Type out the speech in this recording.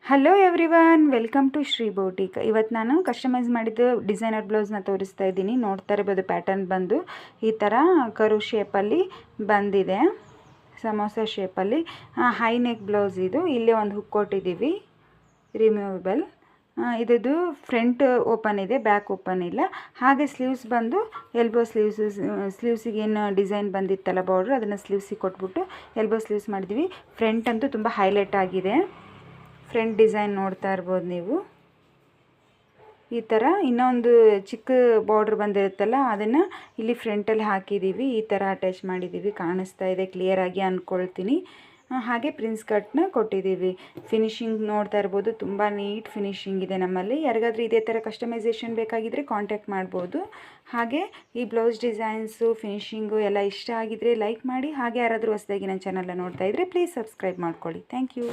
Hello everyone, welcome to Shri boutique. ಇವತ್ತು ನಾನು customise ಮಾಡಿದ ಡಿಸೈನರ್ ಬ್ಲೌಸ್ನ ತೋರಿಸ್ತಾ ಇದ್ದೀನಿ. ನೋಡ್ತಾ ಇರ್ಬೋದು, ಪ್ಯಾಟರ್ನ್ ಬಂದು ಈ ಥರ ಕರು ಶೇಪಲ್ಲಿ ಬಂದಿದೆ, ಸಮೋಸ ಶೇಪಲ್ಲಿ. ಹೈ ನೆಕ್ ಬ್ಲೌಸ್ ಇದು. ಇಲ್ಲೇ ಒಂದು ಹುಕ್ ಕೊಟ್ಟಿದ್ದೀವಿ, ರಿಮೂವಬಲ್. ಇದದು ಫ್ರಂಟ್ ಓಪನ್ ಇದೆ, ಬ್ಯಾಕ್ ಓಪನ್ ಇಲ್ಲ. ಹಾಗೆ ಸ್ಲೀವ್ಸ್ ಬಂದು ಎಲ್ಬೋ ಸ್ಲೀವ್ಸಿಗೆ ಏನು ಡಿಸೈನ್ ಬಂದಿತ್ತಲ್ಲ ಬಾರ್ಡ್ರ್, ಅದನ್ನು ಸ್ಲೀವ್ಸಿಗೆ ಕೊಟ್ಬಿಟ್ಟು ಎಲ್ಬೋ ಸ್ಲೀವ್ಸ್ ಮಾಡಿದ್ದೀವಿ. ಫ್ರಂಟ್ ಅಂತೂ ತುಂಬ ಹೈಲೈಟ್ ಆಗಿದೆ. ಫ್ರಂಟ್ ಡಿಸೈನ್ ನೋಡ್ತಾ ಇರ್ಬೋದು ನೀವು. ಈ ಥರ ಇನ್ನೊಂದು ಚಿಕ್ಕ ಬಾರ್ಡ್ರ್ ಬಂದಿರುತ್ತಲ್ಲ, ಅದನ್ನು ಇಲ್ಲಿ ಫ್ರಂಟಲ್ಲಿ ಹಾಕಿದ್ದೀವಿ. ಈ ಥರ ಅಟ್ಯಾಚ್ ಮಾಡಿದ್ದೀವಿ. ಕಾಣಿಸ್ತಾ ಇದೆ ಕ್ಲಿಯರಾಗಿ ಅಂದ್ಕೊಳ್ತೀನಿ. ಹಾಗೆ ಪ್ರಿನ್ಸ್ ಕಟ್ನ ಕೊಟ್ಟಿದ್ದೀವಿ. ಫಿನಿಶಿಂಗ್ ನೋಡ್ತಾ ಇರ್ಬೋದು, ತುಂಬ ನೀಟ್ ಫಿನಿಶಿಂಗ್ ಇದೆ ನಮ್ಮಲ್ಲಿ. ಯಾರಿಗಾದ್ರೂ ಇದೇ ಥರ ಕಸ್ಟಮೈಸೇಷನ್ ಬೇಕಾಗಿದ್ದರೆ ಕಾಂಟ್ಯಾಕ್ಟ್ ಮಾಡ್ಬೋದು. ಹಾಗೆ ಈ ಬ್ಲೌಸ್ ಡಿಸೈನ್ಸು, ಫಿನಿಶಿಂಗು ಎಲ್ಲ ಇಷ್ಟ ಆಗಿದ್ದರೆ ಲೈಕ್ ಮಾಡಿ. ಹಾಗೆ ಯಾರಾದರೂ ಹೊಸದಾಗಿ ನನ್ನ ಚಾನಲ್ನ ನೋಡ್ತಾ ಇದ್ದರೆ ಪ್ಲೀಸ್ ಸಬ್ಸ್ಕ್ರೈಬ್ ಮಾಡ್ಕೊಳ್ಳಿ. Thank you.